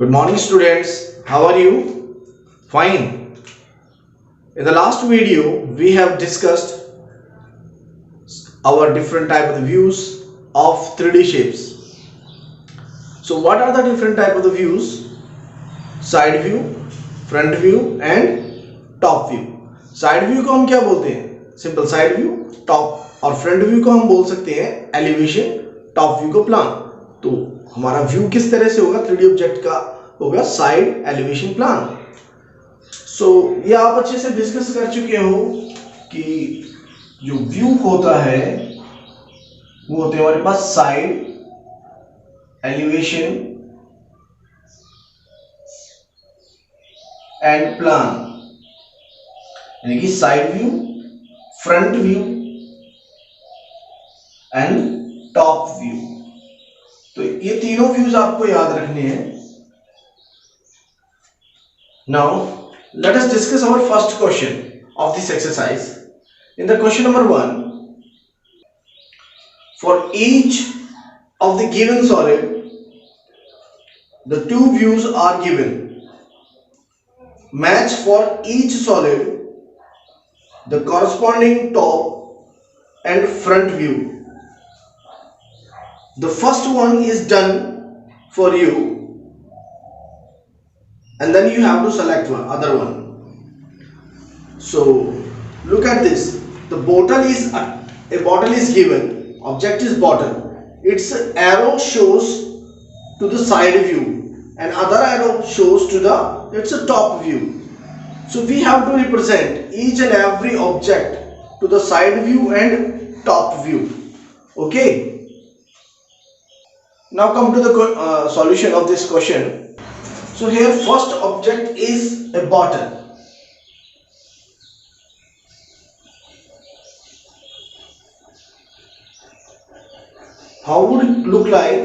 Good morning students, how are you? Fine. In the last video we have discussed our different type of the views of 3D shapes. So what are the different type of the views? Side view, front view and top view. Side view को हम क्या बोलते हैं? Simple side view, top, और front view को हम बोल सकते हैं एलिवेशन, टॉप व्यू को प्लान। तो हमारा व्यू किस तरह से होगा? 3D ऑब्जेक्ट का होगा साइड एलिवेशन प्लान। सो ये आप अच्छे से डिस्कस कर चुके हो कि जो व्यू होता है वो होते हैं हमारे पास साइड एलिवेशन एंड प्लान, यानी कि side view, front view and top view. तो ये तीनों व्यूज आपको याद रखने हैं। Now let us discuss our first question of this exercise. In the question number 1, for each of the given solid, the two views are given. Match for each solid the corresponding top and front view. The first one is done for you, and then you have to select one other one. So look at this. The bottle is a bottle is given. Object is bottle. Its arrow shows to the side view and other arrow shows to the top view. So we have to represent each and every object to the side view and top view. Okay. Now come to the solution of this question. So here first object is a bottle. How would it look like?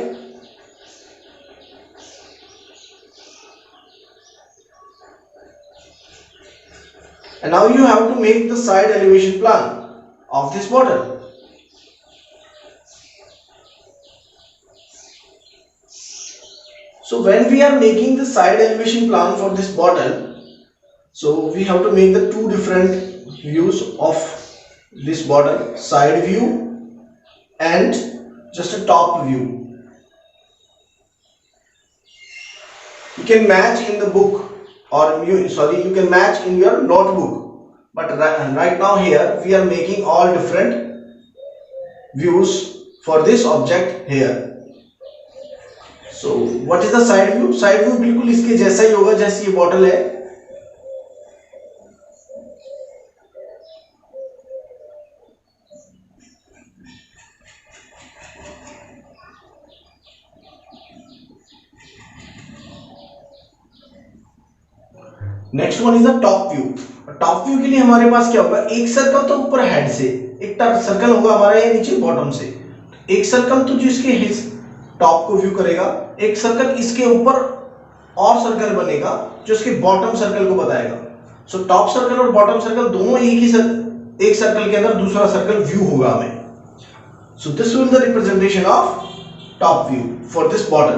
And now you have to make the side elevation plan of this bottle. So when we are making the side elevation plan for this bottle, so we have to make the two different views of this bottle, side view and just a top view. You can match in the book, or you can match in your notebook, but right now here we are making all different views for this object here. So what is the side view? Side view बिल्कुल इसके जैसा ही होगा जैसी ये bottle है। Next one is the top view. Top view के लिए हमारे पास क्या होगा? एक सर्कल तो ऊपर हेड से, एक सर्कल होगा हमारा ये नीचे बॉटम से। एक सर्कल तो जो इसके टॉप को व्यू करेगा, एक सर्कल इसके ऊपर और सर्कल बनेगा जो इसके बॉटम सर्कल को बताएगा। सो टॉप सर्कल और बॉटम सर्कल दोनों एक सर्कल के अंदर दूसरा सर्कल व्यू होगा हमें। So this will the representation of top view for this bottle.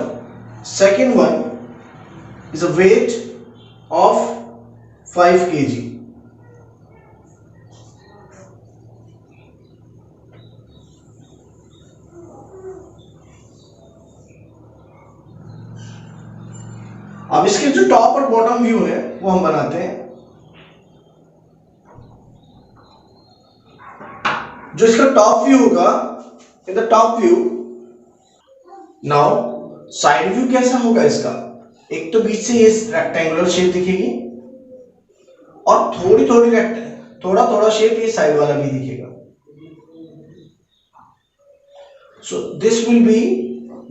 Second one is a weight of 5 kg. अब इसके जो टॉप और बॉटम व्यू है वो हम बनाते हैं। जो इसका टॉप व्यू होगा, in the top view, now side view कैसा होगा इसका? एक तो बीच से ये रेक्टेंगुलर शेप दिखेगी और थोड़ा थोड़ा शेप ये साइड वाला भी दिखेगा। सो this will be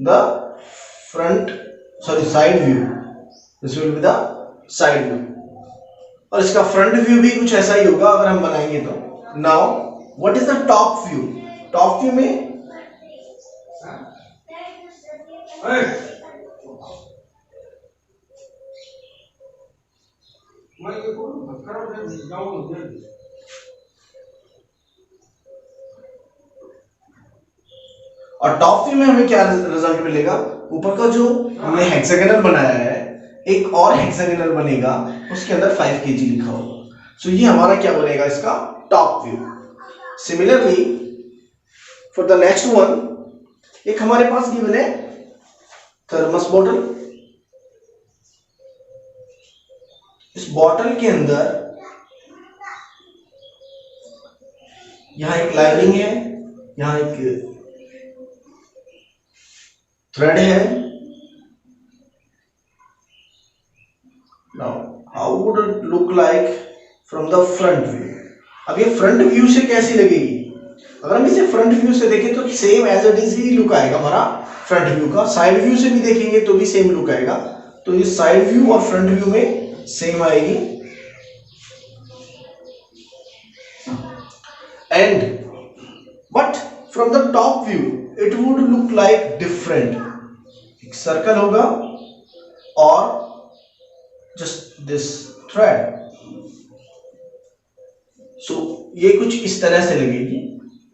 the side view. This will be the side view, और इसका फ्रंट व्यू भी कुछ ऐसा ही होगा अगर हम बनाएंगे तो। Now what is the top view? Top view में और टॉप व्यू में हमें क्या रिजल्ट मिलेगा? ऊपर का जो हमने हेक्सागोनल बनाया है एक और हेक्सागोनल बनेगा, उसके अंदर 5 kg लिखा होगा। सो ये हमारा क्या बनेगा, इसका top view. Similarly for the next one, एक हमारे पास गिवन है थर्मस बॉटल। इस बॉटल के अंदर यहां एक लाइनिंग है, यहां एक थ्रेड है। Now how would it look like from the front view. अब ये फ्रंट व्यू से कैसी लगेगी, अगर हम इसे फ्रंट व्यू से देखें तो सेम एज इट इज ही लुक आएगा हमारा फ्रंट व्यू का। साइड व्यू से भी देखेंगे तो भी सेम लुक आएगा। तो ये साइड व्यू और फ्रंट व्यू में सेम आएगी। And but from the top view it would look like different. एक सर्कल होगा और जस्ट दिस थ्रेड। सो ये कुछ इस तरह से लगेगी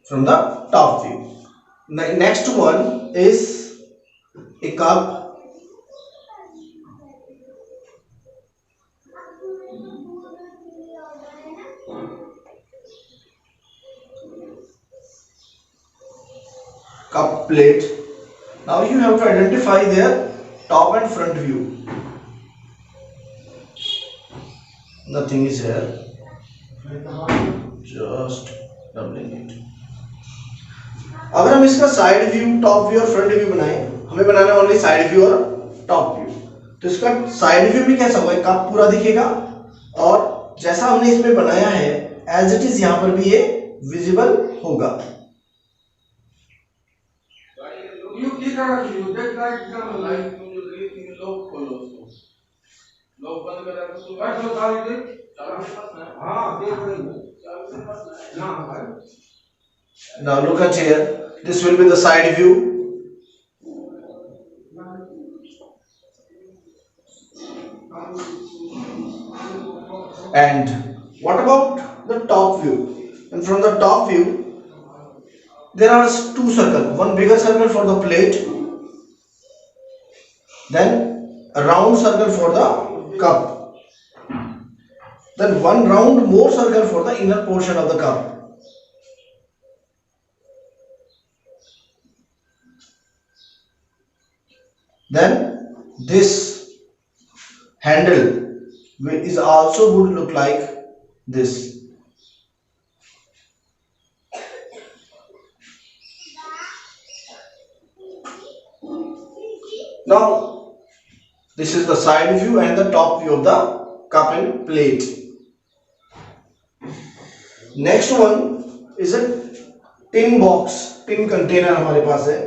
from the top view. Next one is a cup. Cup plate. Now you have to identify their top and front view. Nothing is here. Just doubling it. अगर हम इसका साइड व्यू, टॉप व्यू और front view बनाए, हमें बनाना only side view और top view. तो इसका side view भी कैसा होगा, कप पूरा दिखेगा और जैसा हमने इसमें बनाया है एज इट इज यहां पर भी ये विजिबल होगा। Now look at here, this will be the side view. And what about the top view? And from the top view there are two circles, one bigger circle for the plate, then a round circle for the cup, then one round more circle for the inner portion of the cup. Then this handle is also would look like this. Now this is the side view and the top view of the cup and plate. Next one is a tin box, tin container हमारे पास है।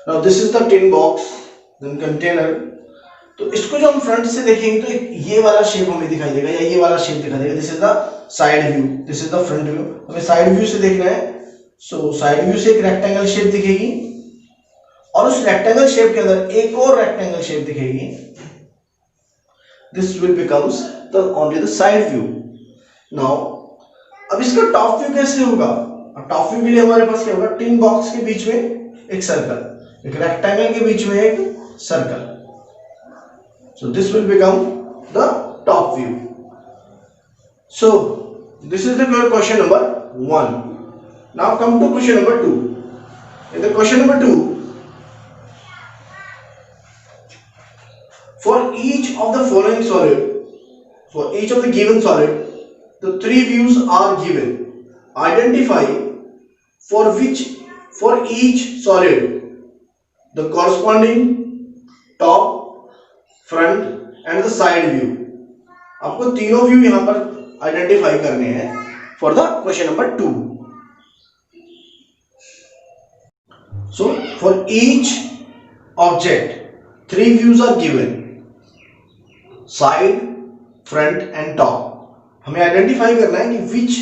Now this is the tin box, then container. तो इसको जो हम front से देखेंगे तो एक ये वाला शेप हमें दिखाई देगा या ये वाला शेप दिखाई देगा। This is the side view, this is the front view. हमें साइड व्यू से देखना है, सो साइड व्यू से एक रेक्टेंगल शेप दिखेगी और उस रेक्टेंगल शेप के अंदर एक और रेक्टेंगल शेप दिखेगी। This will becomes the only the side view. Now अब इसका टॉप व्यू कैसे होगा? टॉप व्यू के लिए हमारे पास क्या होगा, टिन बॉक्स के बीच में एक सर्कल, एक रेक्टेंगल के बीच में एक circle. So this will become the top view. So this is the question number 1. Now come to question number 2. In the question number 2, for each of the following solid, for each of the given solid, the 3 views are given. Identify for each solid the corresponding top, front end the side view. आपको तीनों view यहां पर identify करने हैं for the question number 2। So for each object 3 views are given side, front and top. हमें identify करना है कि which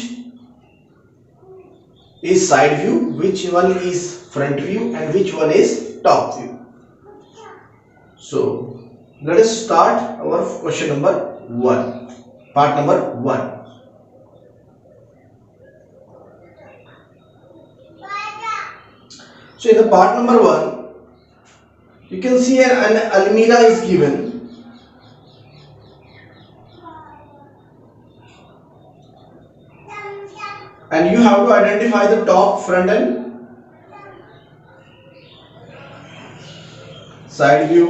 is side view, which one is front view and which one is top view. So let us start our question number 1, part number 1. So in the part number 1, you can see an almirah is given, and you have to identify the top, front and side view.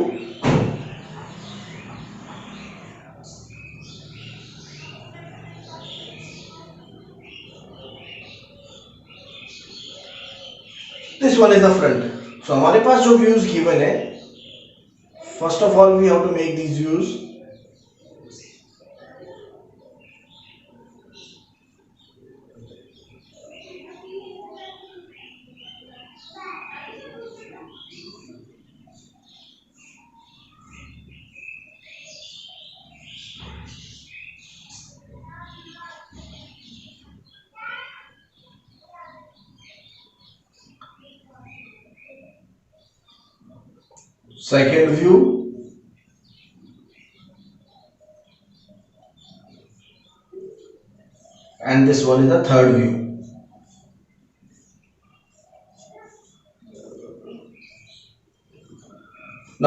This one is the front. So हमारे पास जो views given है, first of all we have to make these views. Second view, and this one is the third view.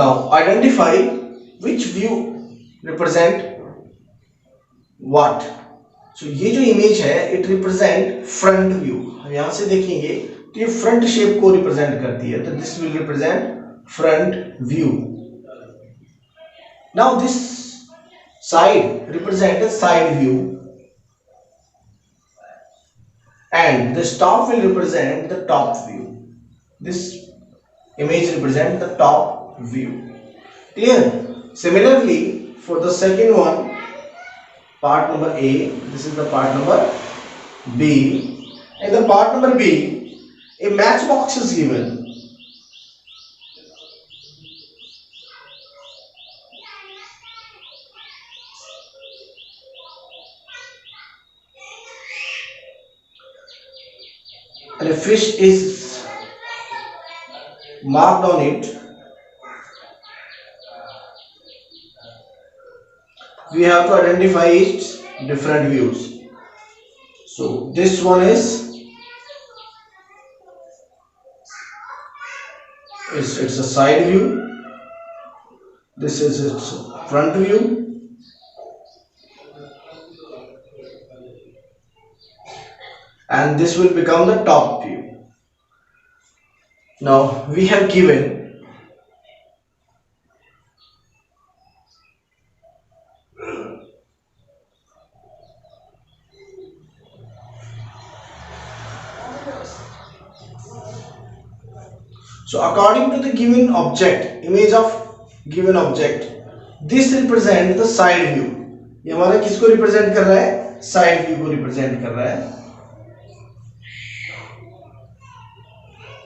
Now identify which view represent what. So ये जो image है it represent front view. हम यहाँ से देखेंगे तो ये फ्रंट शेप को रिप्रेजेंट करती है, तो this will represent front view. Now this side represent a side view, and this top will represent the top view. This image represent the top view. Clear? Similarly, for the second one, part number A, this is the part number B. In the part number B, a matchbox is given. And a fish is marked on it. We have to identify its different views. So this one is it's a side view. This is its front view. And this will become the top view. Now we have given so according to the given object, image of given object, this represent the side view. ये हमारा किसको represent कर रहा है? Side view को represent कर रहा है.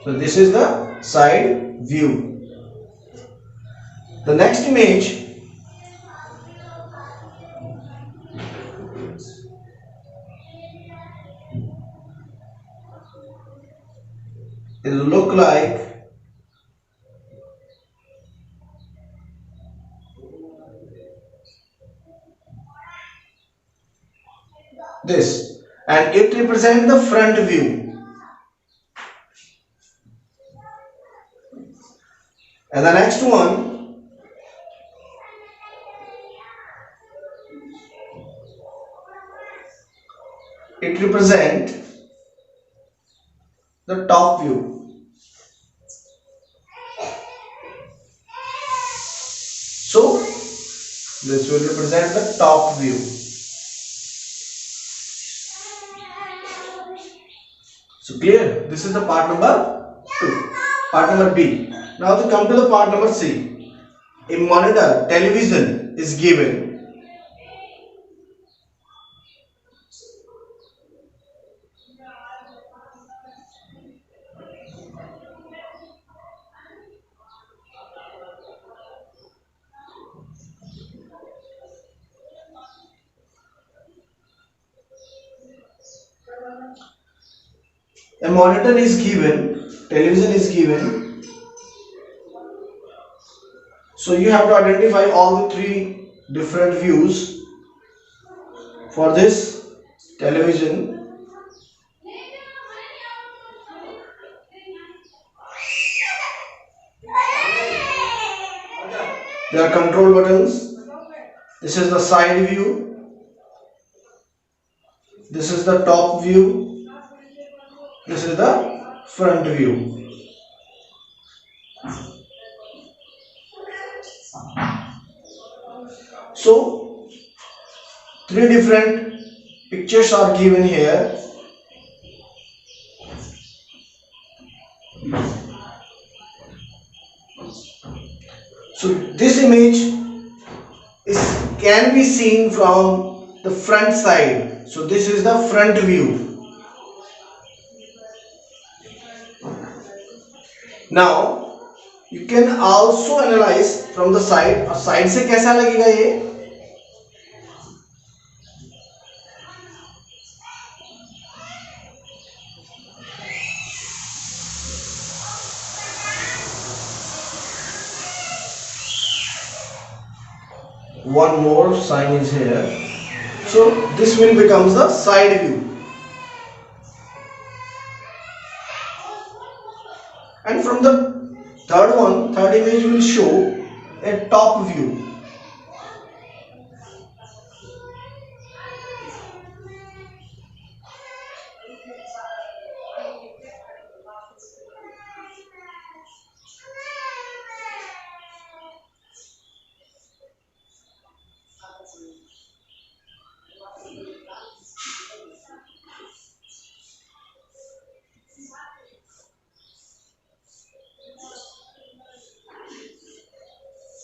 So this is the side view. The next image it will look like this, and it represents the front view. And the next one it represents the top view. So this will represent the top view. So clear? This is the part number 2, part number B. Now we come to the part number C. A monitor, television is given. A monitor is given, television is given, so you have to identify all the three different views for this television. There are control buttons. This is the side view, this is the top view, this is the front view. So three different pictures are given here. So this image can be seen from the front side. So this is the front view. Now you can also analyze from the side. और side से कैसा लगेगा ये? One more sign is here. So this will become the side view. And from the third image will show a top view.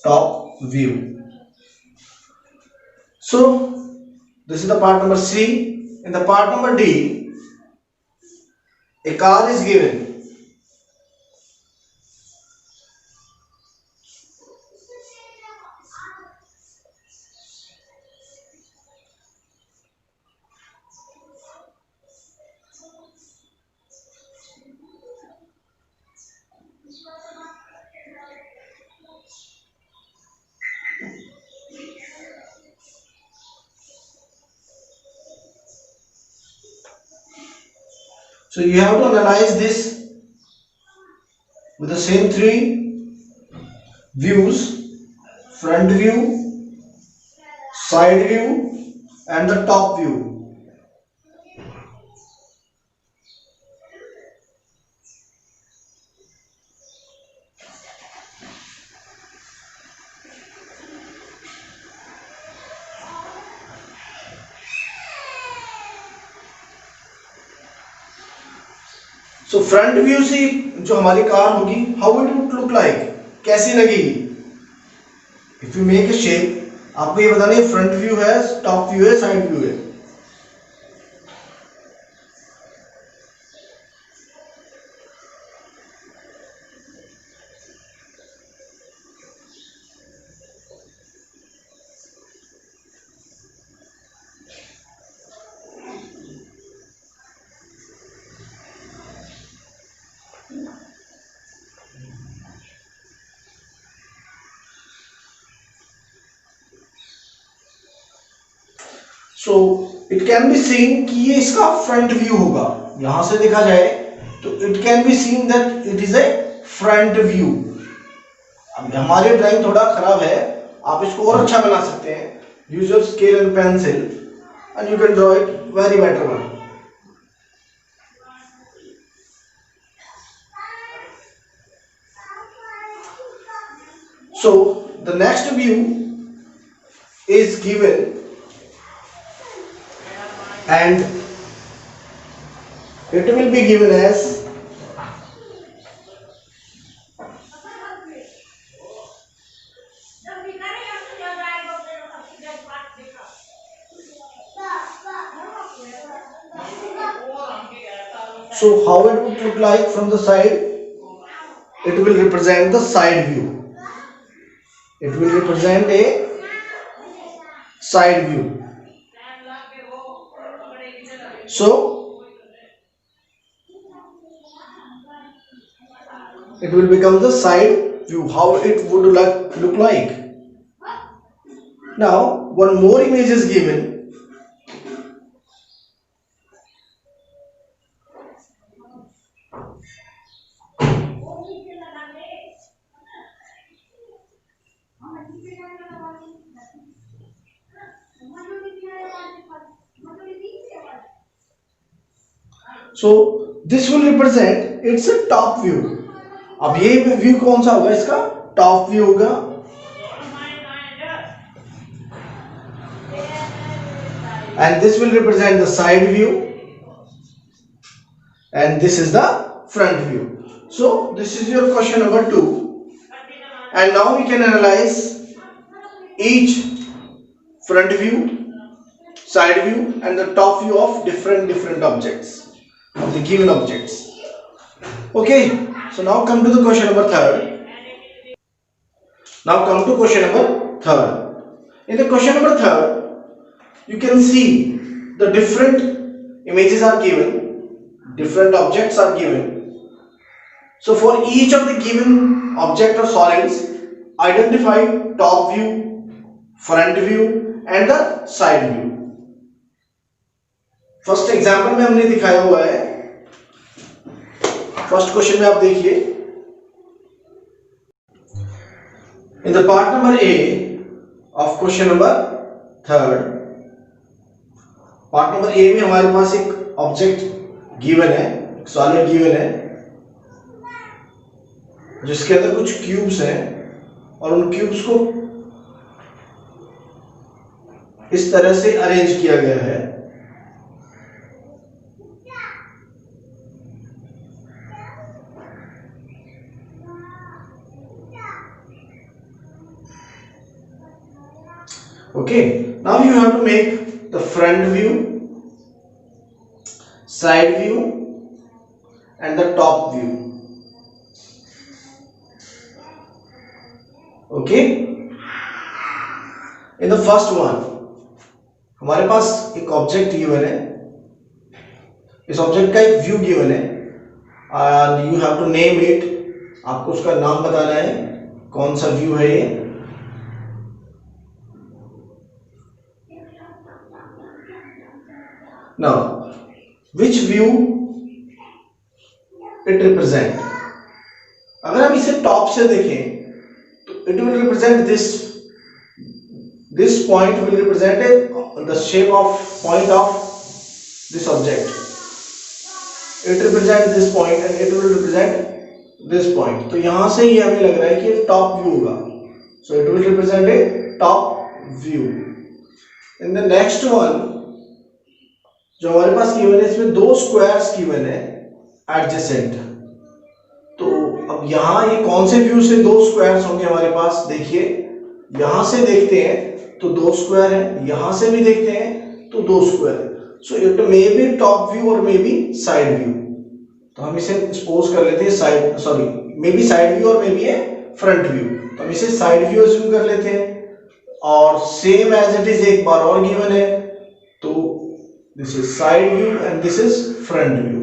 Top view. So this is the part number C. In the part number D, a car is given. So you have to analyze this with the same three views: front view, side view, and the top view. So front view से जो हमारी car होगी, how it would look like, कैसी लगेगी? If you make A shape, आपको ये बताना है फ्रंट व्यू है, टॉप व्यू है, साइड व्यू है. So it can be seen कि ये इसका फ्रंट व्यू होगा. यहां से देखा जाए तो it can be seen that it is a front view. अब हमारी ड्राइंग थोड़ा खराब है, आप इसको और अच्छा बना सकते हैं. Use your scale and pencil and you can draw it very better one. So the next view is given and it will be given as so how it would look like from the side. It will represent the side view. It will represent a side view. So it will become the side view, how it would look like. Now one more image is given. So this will represent it's a top view. अब ये view कौन सा होगा, इसका top view होगा. And this will represent the side view, and this is the front view. So this is your question number 2, and now we can analyze each front view, side view and the top view of different objects, of the given objects. Okay, so now come to the question number 3. Now come to question number 3. In the question number 3, you can see the different images are given, different objects are given. So for each of the given object or solids, identify top view, front view and the side view. First example में हमने दिखाया हुआ है. First question में आप देखिए, in the part number A of question number 3, part number A में हमारे पास एक ऑब्जेक्ट गिवन है, एक सॉलिड गिवन है, जिसके अंदर कुछ क्यूब्स हैं और उन क्यूब्स को इस तरह से अरेंज किया गया है. Okay, now you have to make the front view, side view and the top view. Okay, in the first one हमारे पास एक ऑब्जेक्ट गिवन है, इस ऑब्जेक्ट का एक व्यू गिवन है and you have to name it. आपको उसका नाम बताना है, कौन सा व्यू है ये. Now, which view it represent? अगर हम इसे टॉप से देखें तो it will represent this point will represent the shape of point of this object. It represents this point and it will represent this point. तो यहां से ही हमें लग रहा है कि टॉप व्यू होगा. So it will represent a top view. In the next one, जो हमारे पास गिवन है, इसमें 2 स्क्वायर्स गिवन है एडजेसेंट. तो अब यहाँ ये कौन से व्यू से 2 स्क्वायर्स होंगे हमारे पास, देखिए यहां से देखते हैं तो 2 स्क्वायर है, यहां से भी देखते हैं तो 2 स्क्वायर है. So it may be top view और मे बी साइड व्यू. तो हम इसे सपोज कर लेते हैं side, sorry may be side view और मे बी है फ्रंट व्यू. तो हम इसे साइड व्यू अज्यूम कर लेते हैं और सेम एज इट इज एक बार और गिवन है. तो this is side view and this is front view.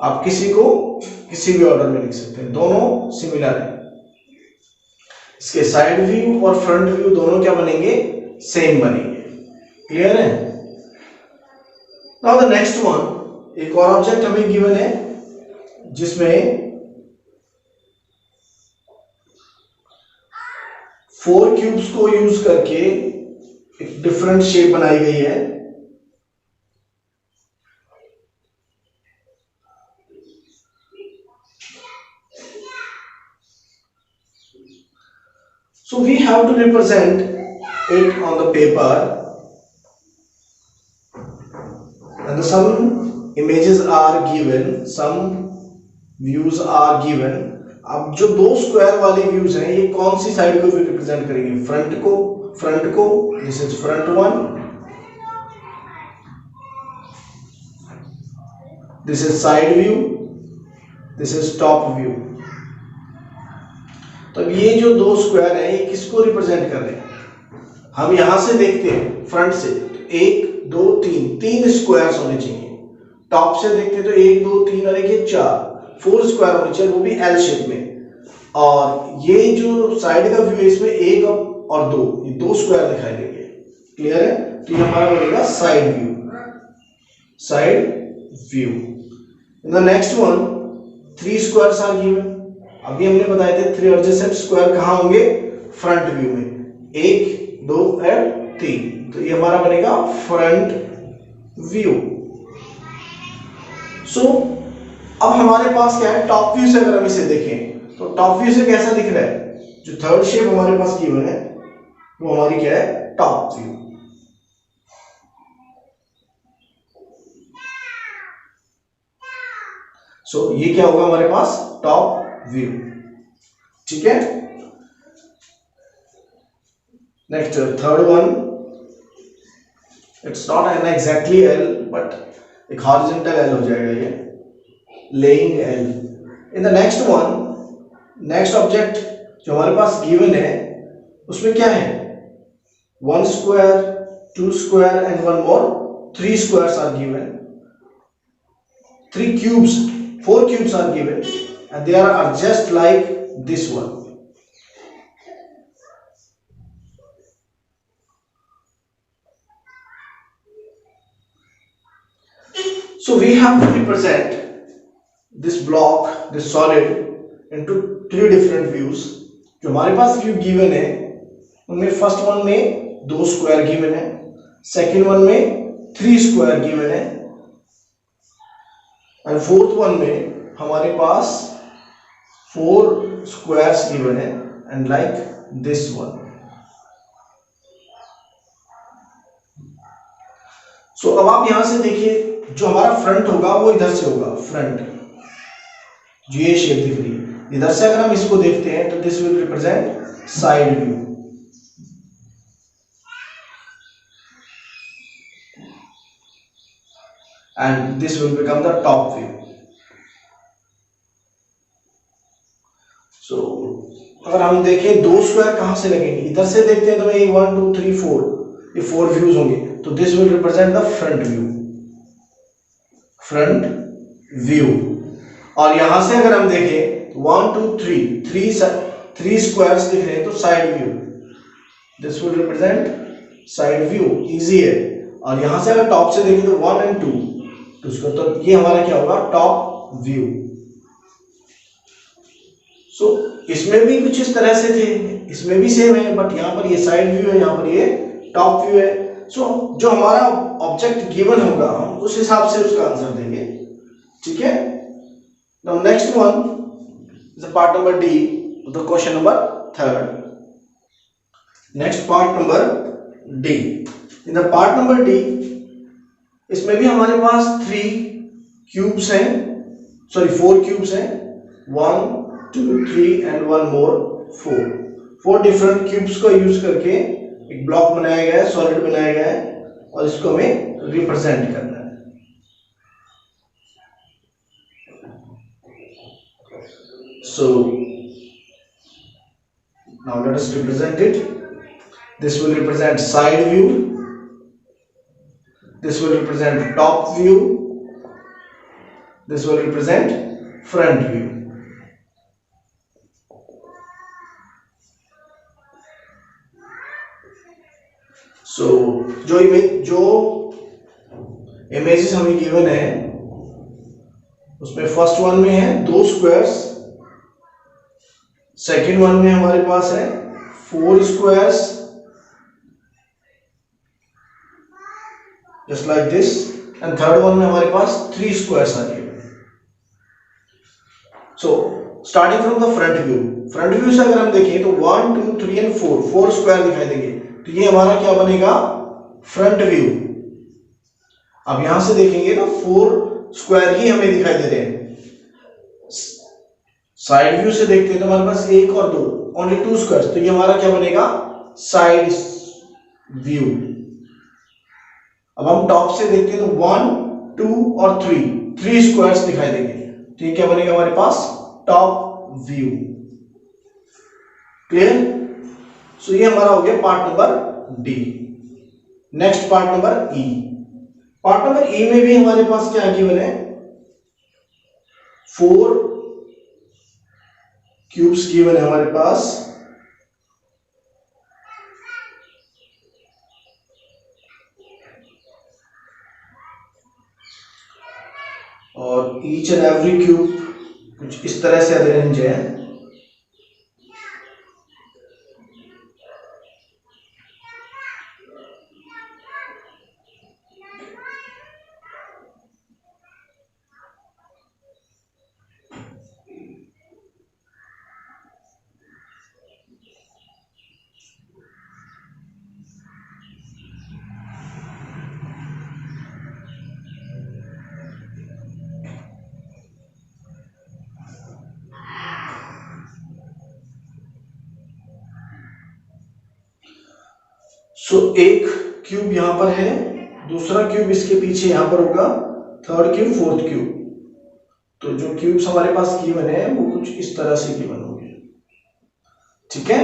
आप किसी को किसी भी ऑर्डर में लिख सकते हैं, दोनों सिमिलर है. इसके साइड व्यू और फ्रंट व्यू दोनों क्या बनेंगे, सेम बनेंगे. क्लियर है? नाउ द नेक्स्ट वन, एक और ऑब्जेक्ट हमें गिवन है जिसमें 4 क्यूब्स को यूज करके एक डिफरेंट शेप बनाई गई है. So we have to represent it on the paper, and some images are given, some views are given. अब जो 2 स्क्वायर वाले व्यूज हैं, ये कौन सी साइड को रिप्रेजेंट करेंगे, फ्रंट को. This is front one, this is side view, this is top view. तो ये जो 2 स्क्वायर है ये किसको रिप्रेजेंट कर रहे हैं, हम यहां से देखते हैं फ्रंट से 1 2 3 स्क्वायर्स होने चाहिए. टॉप से देखते हैं तो 1 2 3 और 1 4. 4 स्क्वायर होने चाहिए, वो भी एल शेप में। और ये जो साइड का व्यू है इसमें 1 और 2, ये 2 स्क्वायर दिखाई देंगे। क्लियर है? तो ये हमारा बनेगा side view, side view. In the next one 3 squares are given. अभी हमने बताए थे 3 एडजेसेंट स्क्वायर कहाँ होंगे? फ्रंट व्यू में, 1 2 और 3। तो ये हमारा बनेगा फ्रंट व्यू। सो अब हमारे पास क्या है? टॉप व्यू से अगर हम इसे देखें तो टॉप व्यू से कैसा दिख रहा है? जो थर्ड शेप हमारे पास गिवन है वो हमारी क्या है? Top view. सो ये क्या होगा हमारे पास? Top view. ठीक है? Next third one, it's not an exactly L but एक हॉरिजॉन्टल एल हो जाएगा ये, laying L. In the next one, next object जो हमारे पास गिवन है उसमें क्या है? 1 square, 2 square and 1 more, 3 squares are given, 3 cubes, 4 cubes are given and they are just like this one. So we have to represent this block, this solid into 3 different views. जो हमारे पास view given है उनमें first one में 2 square given है, second one में 3 square given है and fourth one में हमारे पास 4 स्क्वायर्स गिवन है एंड लाइक दिस वन। सो अब आप यहां से देखिए, जो हमारा फ्रंट होगा वो इधर से होगा, फ्रंट जो ये शेप दिख रही है इधर से अगर हम इसको देखते हैं तो this will represent side view. And this will become the top view. So अगर हम देखें 2 स्क्वायर कहां से लगेंगे? इधर से देखते हैं तो ये 1 2 3 4, ये 4 व्यूज होंगे, तो this will represent the front view, front view. और यहां से अगर हम देखें 1 2 3 स्क्वायर्स दिख रहे हैं तो side view, this will represent side view, easy है। और यहां से अगर टॉप से देखें तो 1 एंड 2, तो ये हमारा क्या होगा? Top view. सो इसमें भी कुछ इस तरह से थे, इसमें भी सेम है, बट यहां पर ये साइड व्यू है, यहां पर ये टॉप व्यू है। सो जो हमारा ऑब्जेक्ट गिवन होगा हम उस हिसाब से उसका आंसर देंगे। ठीक है? Now next one is the part number D of the question number 3rd। Next part number D. In the part number D इसमें भी हमारे पास 3 क्यूब्स हैं, सॉरी 4 क्यूब्स हैं, 1 2 3 एंड 1 मोर 4 डिफरेंट क्यूब्स को यूज करके एक ब्लॉक बनाया गया है, सॉलिड बनाया गया है और इसको हमें रिप्रेजेंट करना है। So now let us represent it. This will represent side view, this will represent top view, this will represent front view. So जो इमेजेस हमें गिवन है उसमें फर्स्ट वन में है 2 स्क्वायर्स, सेकेंड वन में हमारे पास है 4 squares just like this and third one में हमारे पास 3 स्क्वायर्स आ गए। So starting from the front view, front view से अगर हम देखें तो 1 2 3 एंड 4 स्क्वायर दिखाई देंगे, तो ये हमारा क्या बनेगा? Front view. अब यहां से देखेंगे तो 4 स्क्वायर ही हमें दिखाई दे रहे हैं। साइड व्यू से देखते हैं तो हमारे पास 1 और 2, ओनली 2 स्क्वायर्स, तो ये हमारा क्या बनेगा? Side view. अब हम टॉप से देखते हैं तो 1 2 और 3 स्क्वायर्स दिखाई देंगे, तो ये क्या बनेगा हमारे पास? Top view. क्लियर? सो ये हमारा हो गया part number D. Next part number E. Part number E में भी हमारे पास क्या गिवन है? 4 क्यूब्स गिवन है हमारे पास, और ईच एंड एवरी क्यूब कुछ इस तरह से अरेंज है। एक क्यूब यहां पर है, दूसरा क्यूब इसके पीछे यहां पर होगा, थर्ड क्यूब, फोर्थ क्यूब। तो जो क्यूब्स हमारे पास गिवन है वो कुछ इस तरह से गिवन होंगे, ठीक है।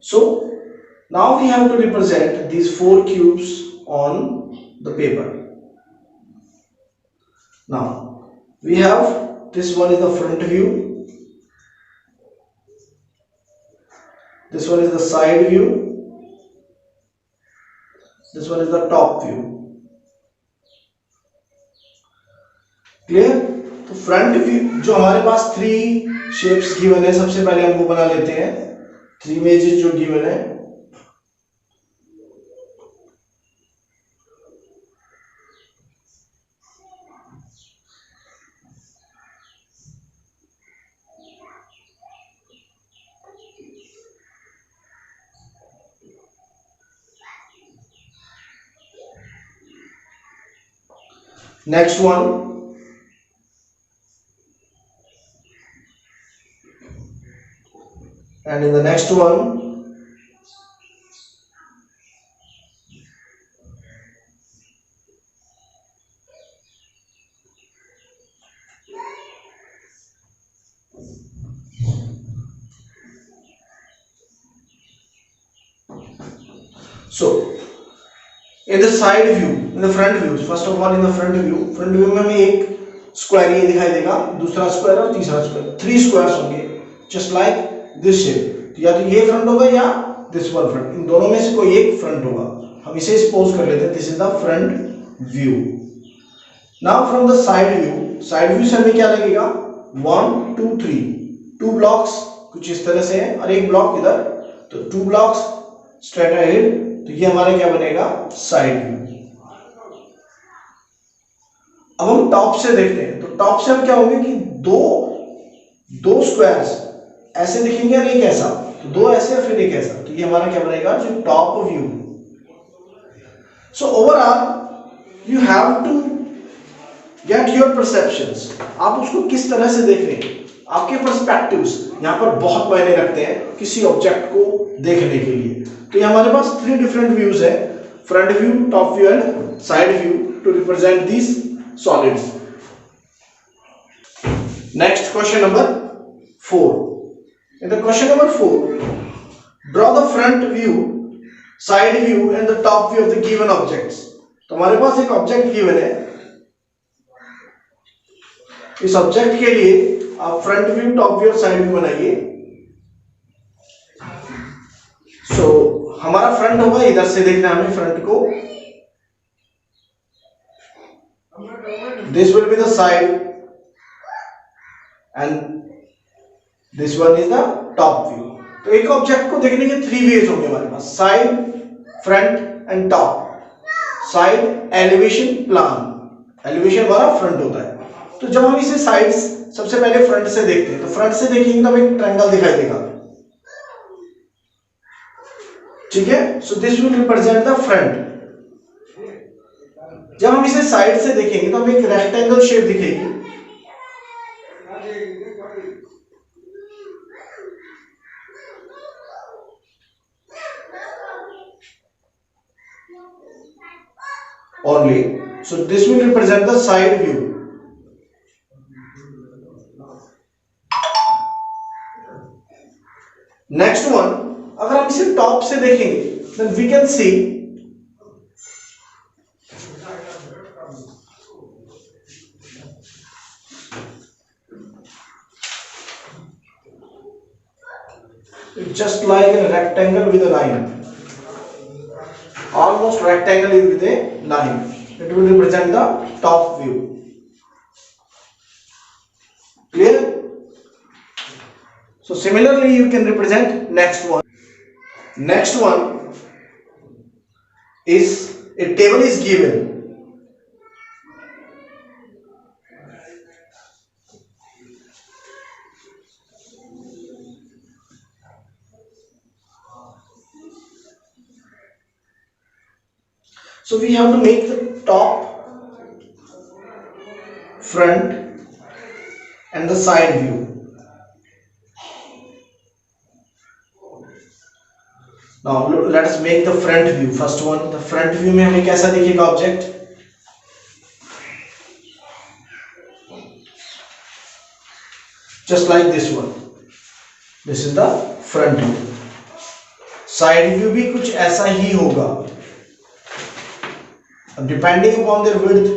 So now we have to represent these 4 cubes on the paper. Now we have this one is the front view, this one is the side view, this one is the top view, clear। तो front view जो हमारे पास 3 shapes given है, सबसे पहले हम वो बना लेते हैं, 3 इमेजेस जो गिवन है। Next one, and in the next one, so in the side view, in the front view, first of all in the front view में हमें एक स्क्वायर ये दिखाई देगा, दूसरा स्क्वायर और तीसरा स्क्वायर, 3 स्क्वायर्स होंगे जस्ट लाइक दिस शेप। या तो ये फ्रंट होगा या दिस वन फ्रंट, इन दोनों में से कोई एक फ्रंट होगा। हम इसे सपोज कर लेते हैं this is the front view. Now from the side view से हमें क्या लगेगा, 1 2 3 2 ब्लॉक्स कुछ इस तरह से है और एक ब्लॉक इधर, तो 2 ब्लॉक्स स्ट्रेट अहेड, तो ये हमारा क्या बनेगा, साइड व्यू। अब हम टॉप से देखते हैं, तो टॉप से हम क्या होंगे कि दो स्क्वायर्स ऐसे दिखेंगे और एक ऐसा, तो 2 ऐसे और फिर एक ऐसा, तो ये हमारा क्या बनेगा, जो top view. So overall you have to get your perceptions, आप उसको किस तरह से देख रहे हैं, आपके पर्सपेक्टिव्स यहां पर बहुत मायने रखते हैं किसी ऑब्जेक्ट को देखने के लिए। तो ये हमारे पास 3 डिफरेंट व्यूज है, front view, top view and side view, to represent these solids। Next question number 4. In the question number 4, draw the front view, side view and the top view of the given objects। तो हमारे पास एक object given है, इस object के लिए आप front view, top view और side view बनाइए। सो हमारा फ्रंट होगा, इधर से देखना हमें फ्रंट को, this will be the side and this one is the top view। तो एक ऑब्जेक्ट को देखने के 3 वेज होंगे हमारे पास, side, front and top. Side elevation, plan. Elevation हमारा फ्रंट होता है। तो जब हम इसे साइड, सबसे पहले फ्रंट से देखते हैं, तो फ्रंट से देखेंगे तो एक ट्रायंगल दिखाई देगा, ठीक है। सो this will represent the front. जब हम इसे साइड से देखेंगे तो हमें एक रेक्टेंगल शेप दिखेगी, only, so this will represent the side view। Next one, अगर हम इसे टॉप से देखेंगे then we can see just like a rectangle with a line, almost rectangle with a line, it will represent the top view. Clear? So similarly you can represent next one. Next one is a table is given. So we have to make the top, front and the side view. Now let us make the front view. First one, the front view में हमें कैसा दिखेगा object? Just like this one. This is the front view. Side view भी कुछ ऐसा ही होगा. Depending upon their width,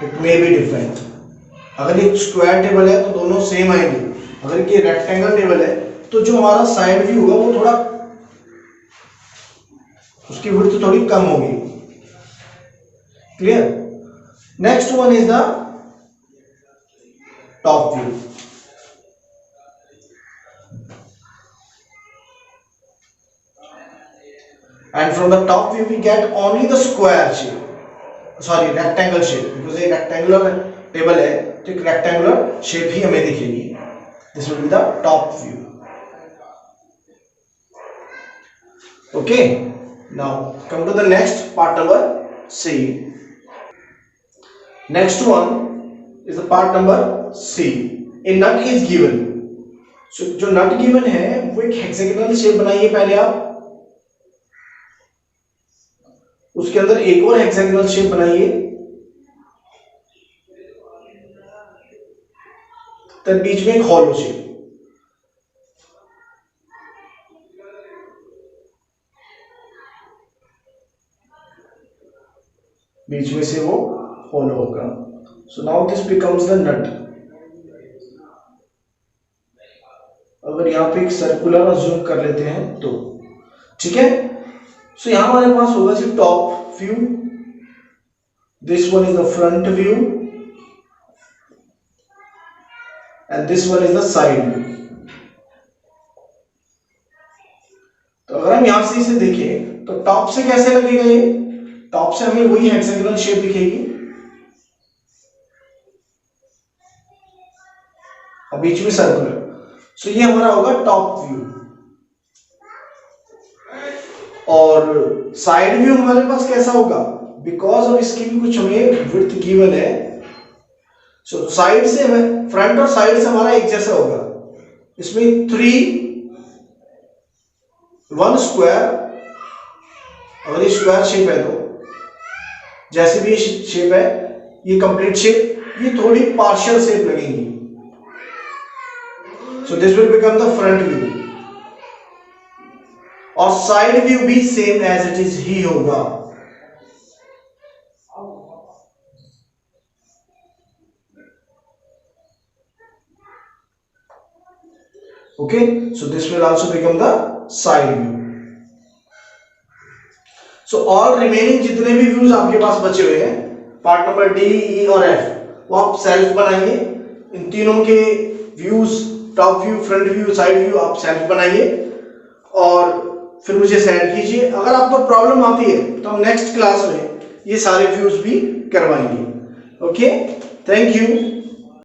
it may be different. अगर ये स्क्वायर टेबल है तो दोनों सेम आएंगे. अगर ये रेक्टेंगल टेबल है तो जो हमारा साइड व्यू होगा वो थोड़ा उसकी विड्थ थोड़ी कम होगी. Clear? Next one is the top view. And from the top view we get only the square shape, sorry rectangle shape, because ये rectangular table है तो एक rectangular shape ही हमें दिखेगी. This will be the top view. Okay, now come to the next part number C. Next one is the part number C. A nut is given. So जो nut given है वो एक hexagonal shape बनाइए पहले आप. उसके अंदर एक और हेक्सागोनल शेप बनाइए. तब बीच में एक हॉलो शेप. बीच में से वो हॉलो होगा. So now this becomes the nut. अगर यहां पे एक सर्कुलर अज्यूम कर लेते हैं तो ठीक है. सो यहां हमारे पास होगा सिर्फ top view. This one is the front view and this one is the side view. तो अगर हम यहां से इसे देखें तो टॉप से कैसे लगेगा ये? टॉप से हमें वही हेक्सागोनल शेप दिखेगी और बीच में सर्कुलर. सो ये हमारा होगा टॉप व्यू. और साइड व्यू हमारे पास कैसा होगा? बिकॉज ऑफ इसकी भी कुछ हमें विड्थ गिवन है. सो साइड से हमें फ्रंट और साइड से हमारा एक जैसा होगा. इसमें 1 स्क्वायर, अगर ये स्क्वायर शेप है तो जैसे भी ये शेप है ये कंप्लीट शेप, ये थोड़ी पार्शियल शेप लगेंगी. So this will become the front view. और साइड व्यू भी सेम एज इट इज ही होगा. Okay, so this will also become the side view. So all remaining जितने भी व्यूज आपके पास बचे हुए हैं, पार्ट नंबर डी, ई और एफ, वो आप सेल्फ बनाइए. इन तीनों के views, top view, front view, side view, आप सेल्फ बनाइए और फिर मुझे सेंड कीजिए. अगर आपको प्रॉब्लम आती है तो हम नेक्स्ट क्लास में ये सारे व्यूज भी करवाएंगे. Okay, thank you.